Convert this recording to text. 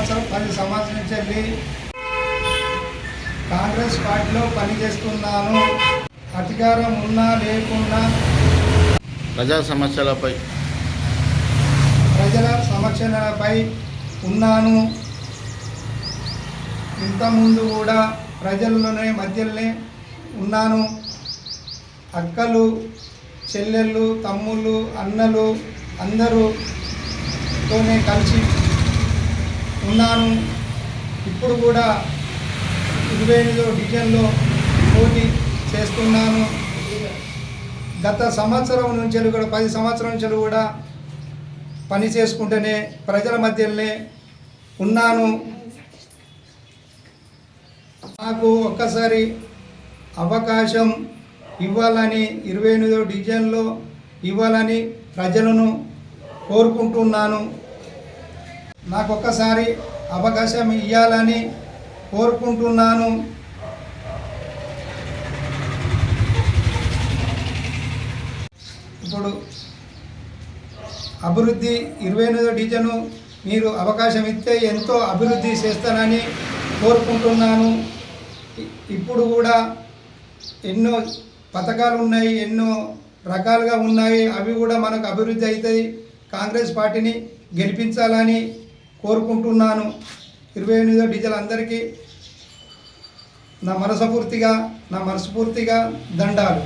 10 సంవత్సరాల నుంచి వెళ్ళి కాంగ్రెస్ పార్టీలో పనిచేస్తున్నాను. అధికారం ఉన్నా లేకున్నా ప్రజల సమస్యలపై ఉన్నాను. ఇంతకుముందు కూడా ప్రజల్లోనే మధ్యలోనే ఉన్నాను. అక్కలు, చెల్లెళ్ళు, తమ్ముళ్ళు, అన్నలు అందరూతోనే కలిసి ఉన్నాను. ఇప్పుడు కూడా 28వ డివిజన్లో పోటీ చేస్తున్నాను. గత సంవత్సరం నుంచి కూడా 10 సంవత్సరాల నుంచి కూడా పని చేసుకుంటూనే ప్రజల మధ్యలోనే ఉన్నాను. నాకు ఒక్కసారి అవకాశం ఇవ్వాలని 28వ డివిజన్లో ఇవ్వాలని ప్రజలను కోరుకుంటున్నాను. నాకు ఒక్కసారి అవకాశం ఇవ్వాలని కోరుకుంటున్నాను. ఇప్పుడు అభివృద్ధి 28వ డివిజను మీరు అవకాశం ఇస్తే ఎంతో అభివృద్ధి చేస్తానని కోరుకుంటున్నాను. ఇప్పుడు కూడా ఎన్నో పథకాలు ఉన్నాయి, ఎన్నో రకాలుగా ఉన్నాయి. అవి కూడా మనకు అభివృద్ధి అవుతాయి. కాంగ్రెస్ పార్టీని గెలిపించాలని కోరుకుంటున్నాను. 28వ డివిజన్ అందరికీ నా మనస్ఫూర్తిగా దండాలు.